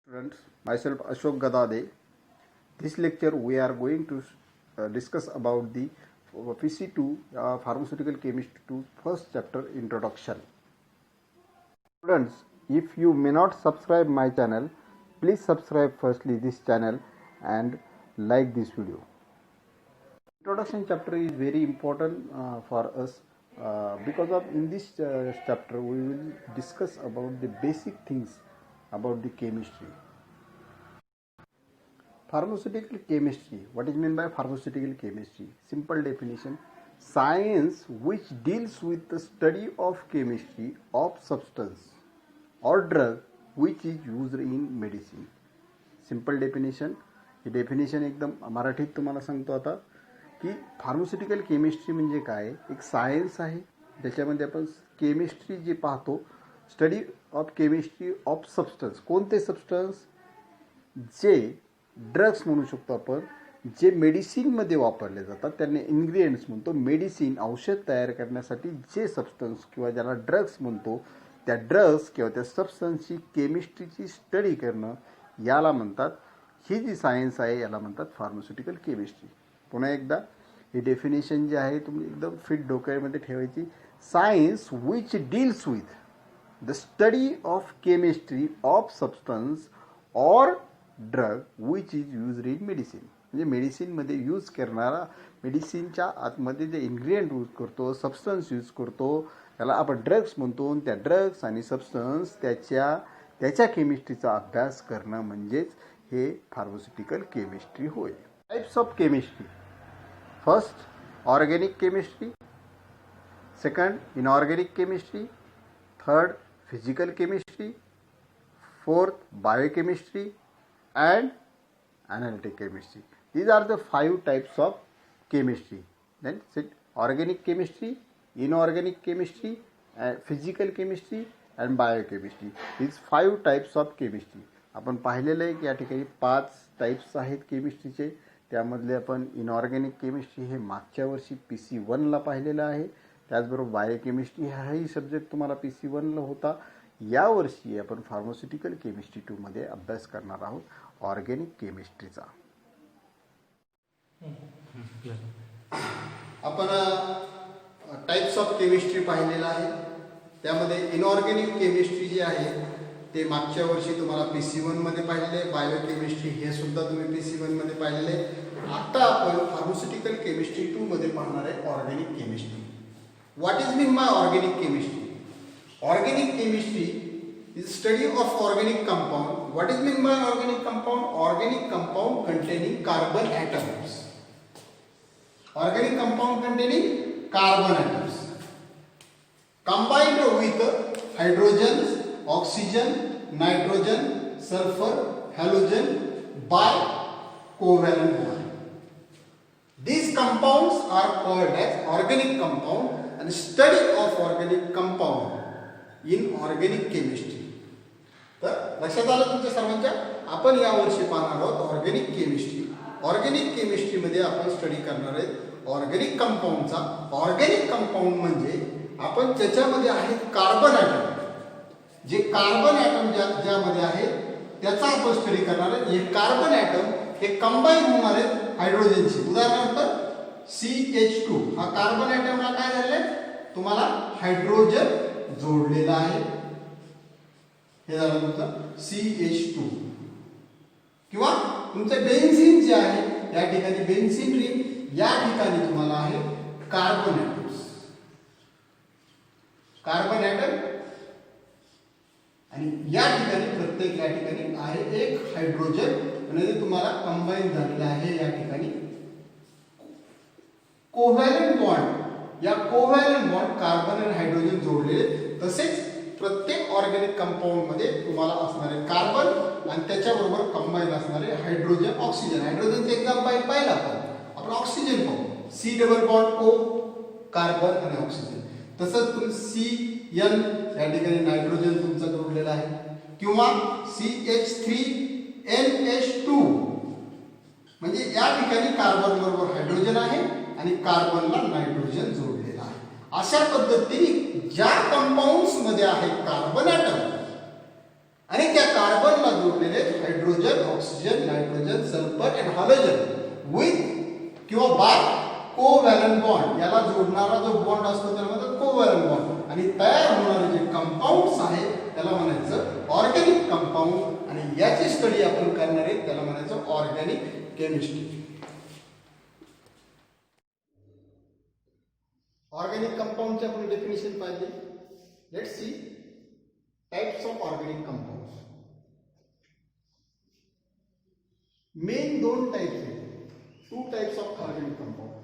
Students, myself Ashok Gadade. This lecture we are going to discuss about the PC2 Pharmaceutical Chemistry 2 first chapter introduction. Students, if you may not subscribe my channel, please subscribe firstly this channel and like this video. Introduction chapter is very important for us because of in this chapter we will discuss about the basic things about the chemistry. Pharmaceutical chemistry. What is meant by pharmaceutical chemistry? Simple definition: science which deals with the study of chemistry of substance or drug which is used in medicine. Simple definition. He definition एकदम मराठीत तुम्हाला सांगतो आता की pharmaceutical chemistry म्हणजे काय, एक science आहे ज्याच्यामध्ये आपण केमिस्ट्री जे पाहतो, study of chemistry of substance. कोणते सबस्टन्स? जे ड्रग्स म्हणू शकतो आपण, जे मेडिसिनमध्ये वापरले जातात त्यांना इन्ग्रेडियंट्स म्हणतो. मेडिसिन औषध तयार करण्यासाठी जे सबस्टन्स किंवा ज्याला ड्रग्स म्हणतो, त्या ड्रग्स किंवा त्या सबस्टन्सची केमिस्ट्रीची स्टडी करणं याला म्हणतात. ही जी सायन्स आहे याला म्हणतात फार्मास्युटिकल केमिस्ट्री. पुन्हा एकदा ही डेफिनेशन जी आहे तुम्ही एकदम फिट डोक्यामध्ये ठेवायची. Science which deals with the study of chemistry of substance or drug which is use in medicine. म्हणजे मेडिसिनमध्ये यूज करणारा, मेडिसिनच्या आतमध्ये जे इन्ग्रेडियंट यूज करतो, सबस्टन्स यूज करतो, त्याला आपण ड्रग्स म्हणतो. त्या ड्रग्स आणि सबस्टन्स त्याच्या केमिस्ट्रीचा अभ्यास करणं म्हणजेच हे फार्मास्युटिकल केमिस्ट्री होय. Types of chemistry: first organic chemistry, second inorganic chemistry, third physical chemistry, fourth biochemistry and analytic chemistry. These are the 5 types of chemistry. Then organic chemistry, inorganic chemistry, physical chemistry and biochemistry. These 5 types of chemistry. आपण पाहिलेलं आहे की या ठिकाणी 5 types आहेत केमिस्ट्रीचे. त्यामधले आपण inorganic chemistry हे मागच्या वर्षी PC1ला पाहिलेलं आहे. त्याचबरोबर बायोकेमिस्ट्री हाही सब्जेक्ट तुम्हाला PC1ला होता. यावर्षी आपण फार्मास्युटिकल केमिस्ट्री 2 मध्ये अभ्यास करणार आहोत ऑर्गेनिक केमिस्ट्रीचा. आपण टाइप्स ऑफ केमिस्ट्री पाहिलेला आहे. त्यामध्ये इनऑर्गॅनिक केमिस्ट्री जी आहे ते मागच्या वर्षी तुम्हाला PC1 मध्ये पाहिलेले. बायोकेमिस्ट्री हे सुद्धा तुम्ही PC1 मध्ये पाहिलेले. आता आपण फार्मास्युटिकल केमिस्ट्री 2 मध्ये पाहणार आहे organic chemistry. What is mean by organic chemistry? Organic chemistry is study of organic compound. What is meant by organic compound? Organic compound containing carbon atoms. Organic compound containing carbon atoms combined with hydrogen, oxygen, nitrogen, sulfur, halogen by covalent bond. These compounds are called as organic compound, and study of organic compound in organic chemistry. तर लक्षात आलं तुमच्या सर्वांच्या. आपण यावर्षी पाहणार आहोत organic chemistry. Organic केमिस्ट्रीमध्ये आपण स्टडी करणार आहेत ऑर्गेनिक कंपाऊंडचा. ऑर्गेनिक कंपाऊंड म्हणजे आपण ज्याच्यामध्ये आहेत कार्बन ॲटम, जे कार्बन ॲटम ज्यामध्ये आहेत त्याचा आपण स्टडी करणार आहे. हे कार्बन ॲटम हे कंबाईन होणार आहेत हायड्रोजनशी. उदाहरणार्थ CH2 हा कार्बन ॲटमला काय झालेलं आहे, तुम्हाला हायड्रोजन जोडलेला आहे. हे झालं तुमचं CH2. किंवा तुमचे बेन्झीन जे आहे या ठिकाणी बेन्झीन रिंग, या ठिकाणी तुम्हाला आहे कार्बन ॲटम्स. कार्बन ॲटम आणि या ठिकाणी प्रत्येक या ठिकाणी आहे एक हायड्रोजन, म्हणजे तुम्हाला कंबाईन झालेला आहे या ठिकाणी कोव्हॅलेंट बॉन्ड. या कोव्हॅलेंट बॉन्ड कार्बन आणि हायड्रोजन जोडलेले. तसेच प्रत्येक ऑर्गेनिक कंपाऊंड मध्ये तुम्हाला असणारे कार्बन आणि त्याच्याबरोबर कंबाईन असणारे हायड्रोजन, ऑक्सिजन. हायड्रोजनचे एक्झाम्पल पाहिलं आपण ऑक्सिजन पाहू. C double bond O carbon आणि ऑक्सिजन. तसंच तुम्ही CN या ठिकाणी नायट्रोजन तुमचा जोडलेला आहे. किंवा CH3NH2 म्हणजे या ठिकाणी कार्बन बरोबर हायड्रोजन आहे आणि कार्बनला नायट्रोजन जोडलेला आहे. अशा पद्धतीने ज्या कंपाऊंड्स मध्ये आहे कार्बन ॲटम आणि त्या कार्बनला जोडलेले hydrogen, oxygen, nitrogen, sulphur and halogen with किंवा बाय कोव्हॅलंट बॉन्ड, याला जोडणारा जो बॉन्ड असतो त्याला म्हणतात कोव्हॅलंट बॉन्ड. आणि तयार होणारे जे कंपाऊंड्स आहेत त्याला म्हणायचं ऑर्गॅनिक कंपाऊंड. आणि याची स्टडी आपण करणार आहे त्याला म्हणायचं ऑर्गॅनिक केमिस्ट्री. ऑर्गॅनिक कंपाऊंडची आपण डेफिनेशन पाहिली. Let's see types of organic compounds. Main दोन टाइप्स आहेत, two types of organic compound.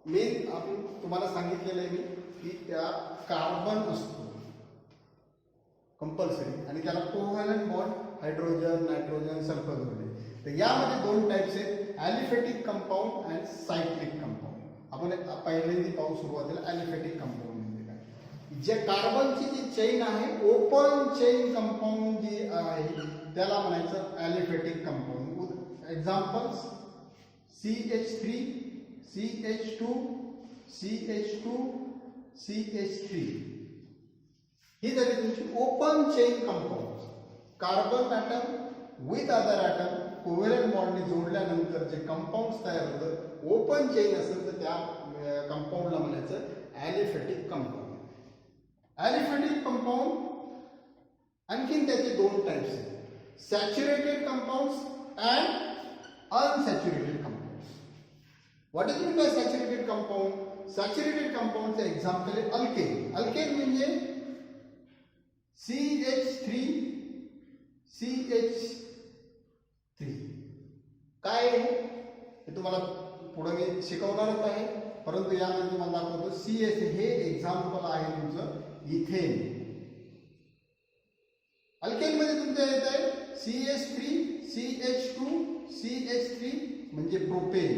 Main आपण तुम्हाला सांगितलेलं आहे मी की त्या कार्बन असतो कंपल्सरी आणि त्याला covalent bond hydrogen, nitrogen, sulphur जोडले. तर यामध्ये दोन टाइप्स आहेत, aliphatic compound and cyclic compound. आपण पहिल्यांदा पाहू सुरुवातीला ॲलिफॅटिक कंपाऊंड म्हणजे काय. जे कार्बनची जी चेन आहे, ओपन चेन कंपाऊंड जी आहे त्याला म्हणायचं aliphatic compound. Examples CH3, CH2, CH2, CH3. ही झाली तुमची open chain compound. Carbon atom with other atom covalent बॉन्डने जोडल्यानंतर जे कंपाऊंड्स तयार होतं, ओपन चेन असेल तर त्या कंपाऊंडला म्हणायचं ॲलिफॅटिक कंपाऊंड. ॲलिफॅटिक कंपाऊंड आणखीन त्याचे दोन टाइप्स आहेत, saturated compounds and unsaturated compounds. What is meant by saturated compound? Saturated compound चे एक्झाम्पल आहे अल्केन. अल्केन म्हणजे CH3, CH3. काय आहे हे तुम्हाला पुढे मी शिकवणारच आहे, परंतु यामध्ये तुम्हाला दाखवतो. CH हे एक्झाम्पल आहे तुमचं इथेन. अल्केन मध्ये तुमच्या येत आहे CH3, CH2, CH3 म्हणजे प्रोपेन.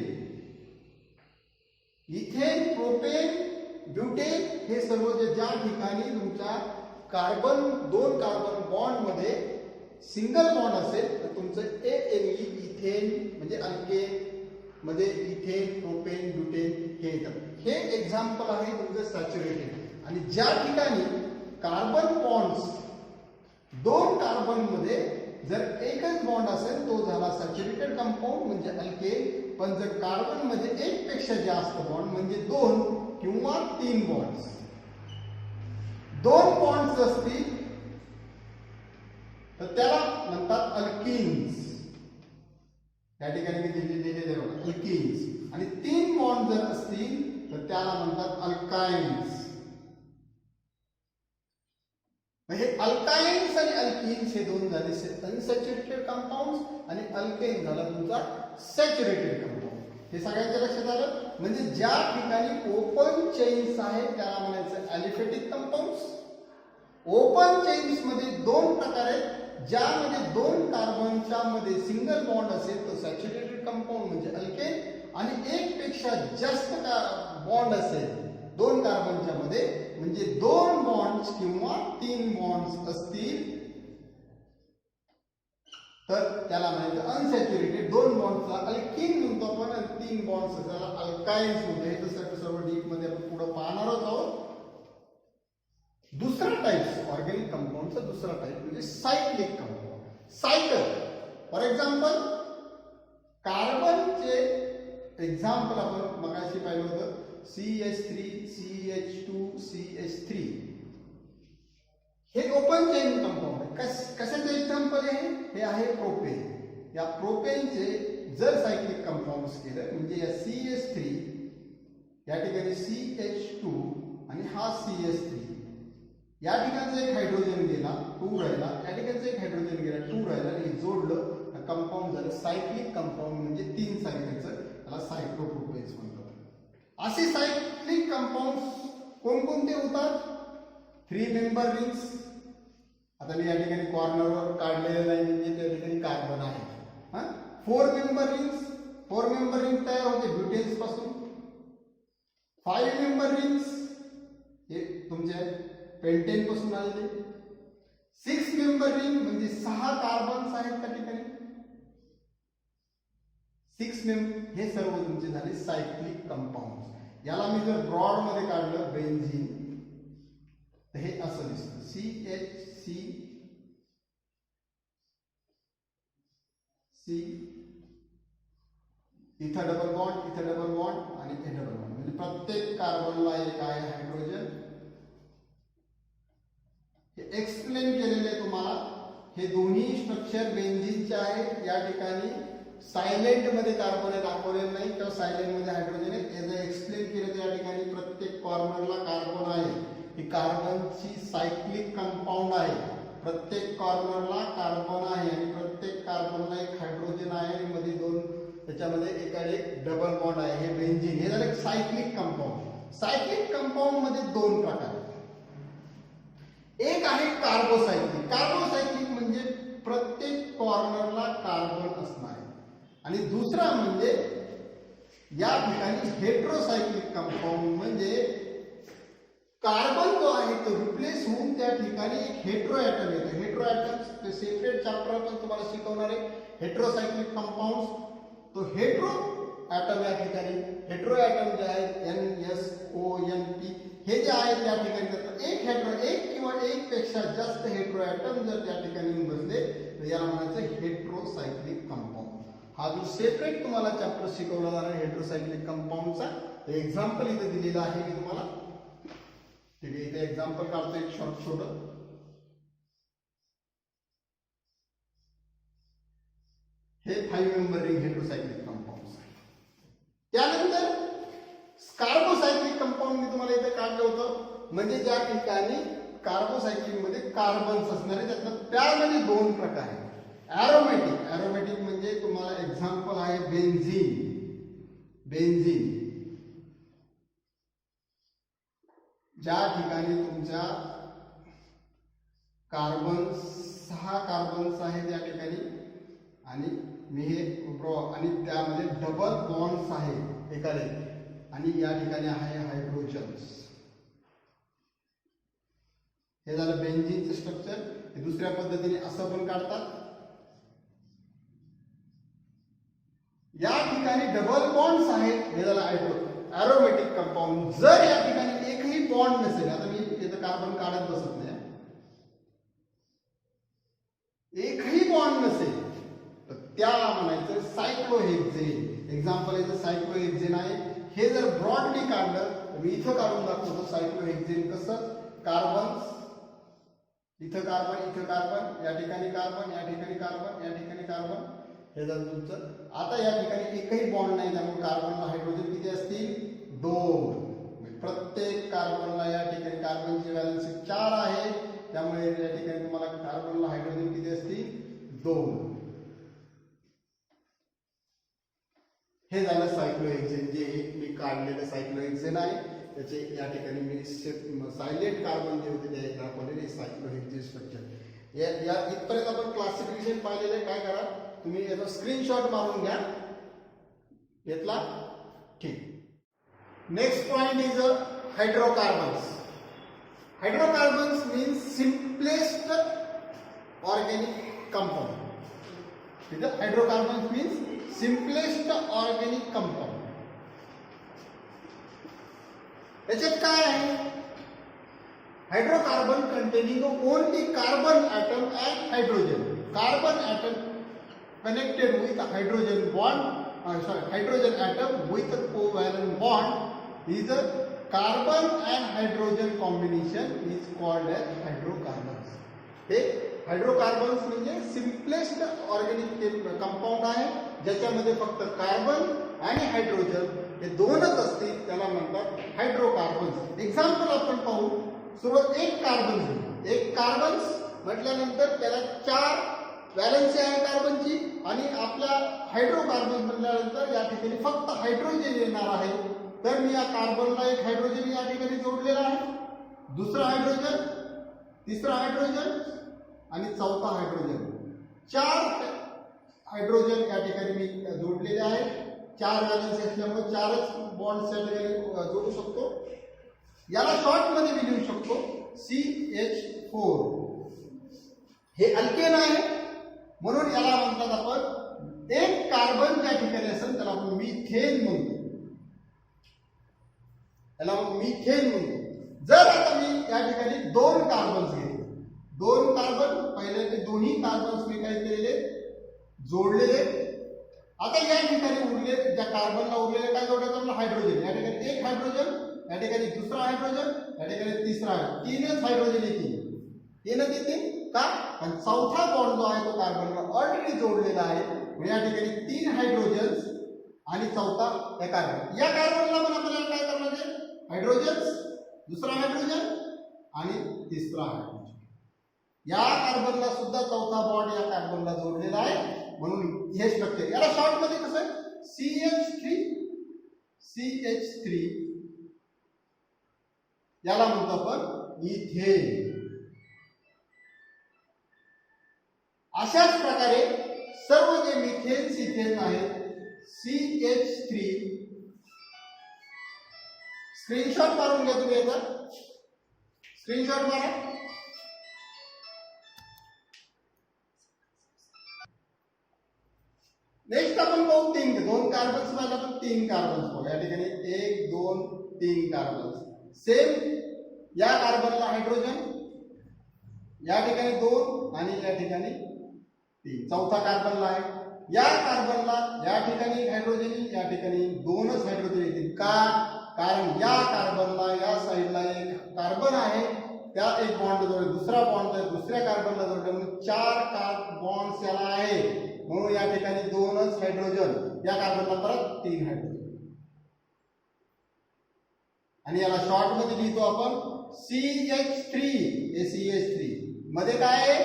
इथेन, प्रोपेन, ब्युटेन हे सर्व ज्या ठिकाणी तुमच्या दोन कार्बन बॉन्ड मध्ये सिंगल बॉन्ड असेल तर तुमचं ANE इथेन म्हणजे अल्केन मध्ये इथेन, प्रोपेन, ब्युटेन हे येतात. हे एक्झाम्पल आहे तुमचं सॅच्युरेटेड. आणि ज्या ठिकाणी कार्बन बॉन्ड्स दोन कार्बन मध्ये जर एकच बॉन्ड असेल तो झाला सॅच्युरेटेड कंपाऊंड म्हणजे अल्केन. पण जर कार्बन मध्ये एक पेक्षा जास्त बॉन्ड म्हणजे दोन किंवा तीन बॉन्ड्स, दोन बॉन्ड्स असतील तर त्याला म्हणतात अल्किन्स. या ठिकाणी मी दिलेले अल्किन्स. आणि तीन बॉन्ड जर असतील तर त्याला म्हणतात अल्काइन्स. हे अल्काइन्स आणि अल्किन्स हे दोन झाले अनसॅच्युरेटेड कंपाऊंड्स आणि अल्केन झाला तुमचा सॅच्युरेटेड कंपाऊंड. हे सगळ्यांच्या लक्षात आलं. म्हणजे ज्या ठिकाणी ओपन चेन्स आहेत त्याला म्हणायचं ॲलिफॅटिक कंपाऊंड्स. ओपन चेन्स मध्ये दोन प्रकार आहेत, ज्यामध्ये दोन कार्बनच्या मध्ये सिंगल बॉन्ड असेल तो सॅच्युरेटेड कंपाऊंड म्हणजे अल्केन. आणि एक पेक्षा जास्त बॉन्ड असेल दोन कार्बनच्या मध्ये म्हणजे दोन बॉन्ड्स किंवा तीन बॉन्ड्स असतील तर त्याला म्हणायचं अनसॅच्युरेटेड. दोन बॉन्ड्सला अल्किन म्हणतो आपण आणि तीन बॉन्ड्स त्याला अल्काइन्स म्हणतो. हे तर सर्व डीप मध्ये आपण पुढे पाहणारच आहोत. दुसरा टाइप ऑर्गॅनिक कंपाऊंडचा दुसरा टाइप म्हणजे cyclic compound. Cycle for example कार्बनचे एक्झाम्पल आपण मगाशी पाहिलं होतं CH3, CH2, CH3. हे ओपन चेन कंपाऊंड आहे. कशाचे एक्झाम्पल आहे हे आहे प्रोपेन. या प्रोपेनचे जर सायक्लिक कंपाऊंड्स केलं म्हणजे या CH3 या ठिकाणी CH2 आणि हा CH3 या ठिकाणचा एक हायड्रोजन गेला 2 राहिला, या ठिकाणचा एक हायड्रोजन गेला 2 राहिला आणि जोडलं कंपाऊंड झालं सायक्लिक कंपाऊंड म्हणजे तीन सायकलचं, त्याला सायक्लोप्रोपेन्स म्हणतात. असे सायक्लिक कंपाऊंड्स कोणकोणते होतात? 3 मेंबर रिंग्स. आता मी या ठिकाणी कॉर्नरवर काढलेलं नाही म्हणजे त्या ठिकाणी कार्बन आहे. 4 मेंबर रिंग्स. 4 मेंबर रिंग तयार होते ब्युटेन्स पासून. 5 मेंबर रिंग्स हे तुमचे पेंटेन पासून आलेले. 6 मेंबर रिंग म्हणजे 6 कार्बन्स आहेत त्या ठिकाणी. 6 मेंबर हे सर्व तुमचे झाले सायक्लिक कंपाऊंड. याला मी जर ब्रॉड मध्ये काढलं बेन्झीन तर हे असं दिसतं CHC सी, इथं डबल बॉन्ड, इथं डबल बॉन्ड आणि हे डबल बॉन्ड, म्हणजे प्रत्येक कार्बनला एक आहे हायड्रोजन. हे एक्सप्लेन केलेले तुम्हाला. हे दोन्ही स्ट्रक्चर बेन्झीनचे आहेत. या ठिकाणी सायलेंट मध्ये कार्बन आहे दाखवलेलं नाही किंवा सायलेंट मध्ये हायड्रोजन आहे. हे जर एक्सप्लेन केलं तर या ठिकाणी प्रत्येक कॉर्नरला कार्बन आहे. ही कार्बनची सायक्लिक कंपाऊंड आहे. प्रत्येक कॉर्नरला कार्बन आहे आणि प्रत्येक कार्बनला एक हायड्रोजन आहे आणि मध्ये दोन, त्याच्यामध्ये एकाकडे एक डबल बॉन्ड आहे. हे बेन्झीन. हे झालं सायक्लिक कंपाऊंड. सायक्लिक कंपाऊंड मध्ये दोन प्रकार आहेत. एक आहे कार्बोसायक्लिक. कार्बोसायक्लिक म्हणजे प्रत्येक कॉर्नरला कार्बन असणार आहे. आणि दुसरा म्हणजे या ठिकाणी हेट्रोसायक्लिक कंपाऊंड, म्हणजे कार्बन जो आहे तो रिप्लेस होऊन त्या ठिकाणी एक हेट्रो ॲटम येतो. हेट्रो ॲटम सेपरेट चॅप्टर पण तुम्हाला शिकवणार आहे. हेट्रोसायक्लिक कंपाऊंड, तो हेट्रो ॲटम या ठिकाणी, हेट्रो ॲटम जे आहेत NSONP हे जे आहेत त्या ठिकाणी जातात. एक किंवा एक पेक्षा जास्त हेट्रो ॲटम जर त्या ठिकाणी बसले तर याला म्हणायचं हेट्रोसायक्लिक कंपाऊंड. हा जो सेपरेट तुम्हाला चॅप्टर शिकवला जाणार आहे हेट्रोसायक्लिक कंपाऊंडचा, एक्झाम्पल इथे दिलेलं आहे मी तुम्हाला. ठीक आहे, इथे एक्झाम्पल काढतो एक छोट. हे 5 मेंबर रिंग हेट्रोसायक्लिक कंपाऊंड. त्यानंतर कार्बोसायक्लिक कंपाऊंड मी तुम्हाला इथे काढलं होतं, म्हणजे ज्या ठिकाणी कार्बोसायक्लिक मध्ये कार्बन्स असणार आहे. त्यातलं त्यामध्ये दोन प्रकार आहेत. ॲरोमॅटिक म्हणजे तुम्हाला एक्झाम्पल आहे बेन्झीन. ज्या ठिकाणी तुमच्या कार्बन 6 कार्बन्स आहेत या ठिकाणी आणि मी हे आणि त्यामध्ये डबल बॉन्ड्स आहेत एकाने, आणि या ठिकाणी आहे हायड्रोजन्स. हे झालं बेन्झीनचं स्ट्रक्चर. हे दुसऱ्या पद्धतीने असं पण काढतात. या ठिकाणी डबल बॉन्ड्स आहेत. हे झालं ॲरोमॅटिक कंपाऊंड. जर या ठिकाणी एकही बॉन्ड नसेल, आता मी इथं कार्बन काढत बसत नाही, एकही बॉन्ड नसेल तर त्याला म्हणायचं सायक्लोहेक्झेन. एक्झाम्पल याचं सायक्लोहेक्झेन आहे. हे जर ब्रॉडली काढलं तर मी इथं काढून दाखवतो सायक्लोहेक्झेन कसं. कार्बन, इथं कार्बन, इथं कार्बन, या ठिकाणी कार्बन, या ठिकाणी कार्बन, या ठिकाणी कार्बन. हे झालं तुमचं. आता या ठिकाणी एकही बॉन्ड नाही, त्यामुळे कार्बनला हायड्रोजन किती असतील? 2. प्रत्येक कार्बनला या ठिकाणी कार्बनची व्हॅलेन्सी 4 आहे, त्यामुळे या ठिकाणी तुम्हाला कार्बनला हायड्रोजन किती असतील? 2. हे झालं सायक्लोहेक्झेन, जे मी काढलेलं सायक्लोहेक्झेन आहे. त्याचे या ठिकाणी मी सायलेंट कार्बन जे होते ते दाखवलेले सायक्लोहेक्झेन स्ट्रक्चर. या इथपर्यंत आपण क्लासिफिकेशन पाहिलेलं आहे. काय करा तुम्ही याचा स्क्रीनशॉट मारून घ्या घेतला. ठीक. Next point is hydrocarbons. Hydrocarbons means simplest organic compound. ठीक आहे, hydrocarbons means simplest organic compound. याच्यात काय आहे? Hydrocarbon containing only carbon atom and hydrogen. Carbon atom connected with a hydrogen bond, hydrogen atom with a covalent bond is a carbon and hydrogen combination is called as hydrocarbons. हे hydrocarbons म्हणजे simplest organic compound आहे, ज्याच्यामध्ये फक्त carbon आणि hydrogen हे दोनच असतील, त्याला म्हणतात हायड्रोकार्बन्स. एक्झाम्पल आपण पाहू. सुरुवात एक कार्बन म्हटल्यानंतर त्याला 4 व्हॅलेन्सी आहे कार्बनची, आणि आपल्या हायड्रोकार्बन म्हटल्यानंतर या ठिकाणी फक्त हायड्रोजन येणार आहे. तर मी या कार्बनला एक हायड्रोजन या ठिकाणी जोडलेला आहे, दुसरा हायड्रोजन, तिसरा हायड्रोजन आणि चौथा हायड्रोजन. 4 हायड्रोजन या ठिकाणी मी जोडलेले आहेत. 4 व्हॅलेन्सी असल्यामुळे 4च बॉन्ड्स या ठिकाणी जोडू शकतो. याला शॉर्ट मध्ये मी लिहू शकतो CH4. हे अल्केन आहे, म्हणून याला म्हणतात आपण एक कार्बन ज्या ठिकाणी असेल त्याला आपण मिथेन म्हणतो. याला मिथेन म्हणतो. जर आता मी या ठिकाणी 2 कार्बन्स घेतले, 2 कार्बन, पहिले ते दोन्ही कार्बन्स मी काय केलेले जोडलेले. आता या ठिकाणी उरले ज्या कार्बनला उरलेले काय जोडायचं आपल्याला हायड्रोजन. या ठिकाणी एक हायड्रोजन, या ठिकाणी दुसरा हायड्रोजन, या ठिकाणी तिसरा. तीनच हायड्रोजन येतील. तीनच येतील का? आणि चौथा बॉन्ड जो आहे तो कार्बनला ऑलरेडी जोडलेला आहे. म्हणजे या ठिकाणी 3 हायड्रोजन्स आणि चौथा या कार्बन. या कार्बनला पण आपल्याला काय करणार आहे? हायड्रोजन्स, दुसरा हायड्रोजन आणि तिसरा हायड्रोजन. या कार्बनला सुद्धा चौथा बॉन्ड या कार्बनला जोडलेला आहे. म्हणून हे स्ट्रक्चर याला शॉर्ट मध्ये कसं आहे? CH3 याला म्हणतो आपण इथेन. अशाच प्रकारे सर्व जे मिथेन्स इथेन आहेत CH3 स्क्रीनशॉट मारून घ्या तुम्ही. याचा स्क्रीनशॉट मारा. नेक्स्ट आपण पाहू दोन कार्बन्स पाहिजे. आपण 3 कार्बन्स पाहू. या ठिकाणी 1 2 3 कार्बन्स. सेम या कार्बनला हायड्रोजन, या ठिकाणी 2 आणि या ठिकाणी 3. चौथा कार्बनला आहे. या कार्बनला या ठिकाणी हायड्रोजन, या ठिकाणी 2च हायड्रोजन येतील. का? कारण या कार्बनला या साईडला एक कार्बन आहे, त्या एक बॉन्ड जोडले, दुसरा बॉन्ड दुसऱ्या कार्बनला जोडले, म्हणून 4 बॉन्ड्स याला आहे. म्हणून या ठिकाणी 2च हायड्रोजन, या कार्बनला परत 3 हायड्रोजन. आणि याला शॉर्ट मध्ये लिहितो आपण CH3. हे CH3 मध्ये काय आहे?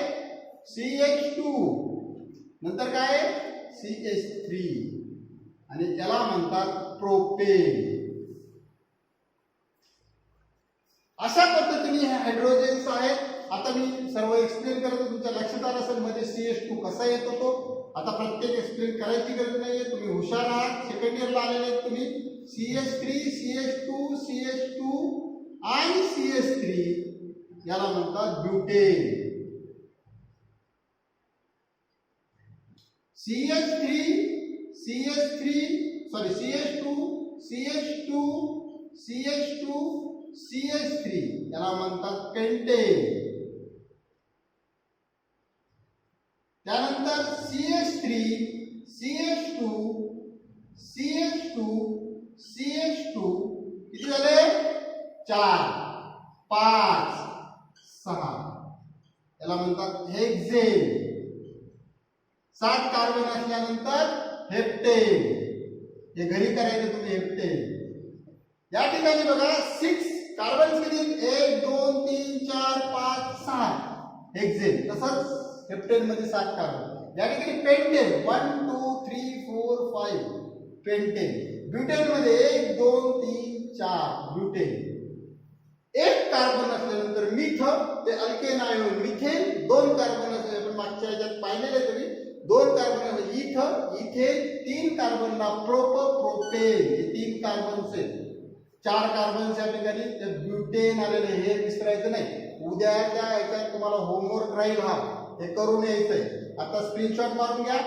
CH2, नंतर काय आहे? CH3. आणि याला म्हणतात प्रोपेन. अशा पद्धतीने हे हायड्रोजन्स आहेत. आता मी सर्व एक्सप्लेन करतो, तुमच्या लक्षात आलं असेल मध्ये CH2 कसा येतो तो. आता प्रत्येक एक्सप्लेन करायची गरज नाहीये, तुम्ही हुशार आहात, सेकंड इयरला आलेले आहेत तुम्ही. CH3 CH2 CH2 आणि CH3 याला म्हणतात ब्युटेन. CH2 CH3 याला म्हणतात पेंटेन. त्यानंतर CH3 CH2 किती झाले? 4 5 6 याला म्हणतात हेक्सेन. 7 कार्बन असल्यानंतर हेप्टेन. हे घरी करायचं तुम्ही हेप्टेन. या ठिकाणी बघा 6 कार्बन किती? 1 2 3 4 5 6 हेक्सेन. तसंच हेप्टेन मध्ये 7 कार्बन. या ठिकाणी पेंटेन 1 2 3 4 5 पेंटेन. ब्युटेन मध्ये 1 2 3 4 ब्युटेन. एक कार्बन असल्यानंतर मिथ, ते अल्केन आहे. मिथेन 2 कार्बन असले, आपण मागच्या ह्याच्यात पाहिलेले तुम्ही. 2 कार्बन इथेन 3 कार्बनला प्रोपेन. हे 3 कार्बन्स आहेत. 4 कार्बन्स या ठिकाणी ते ब्युटेन आलेले. हे विसरायचं नाही. उद्याच्या ह्याच्यात तुम्हाला होमवर्क राहील, हा हे करून यायचंय. आता स्क्रीनशॉट मारून घ्या.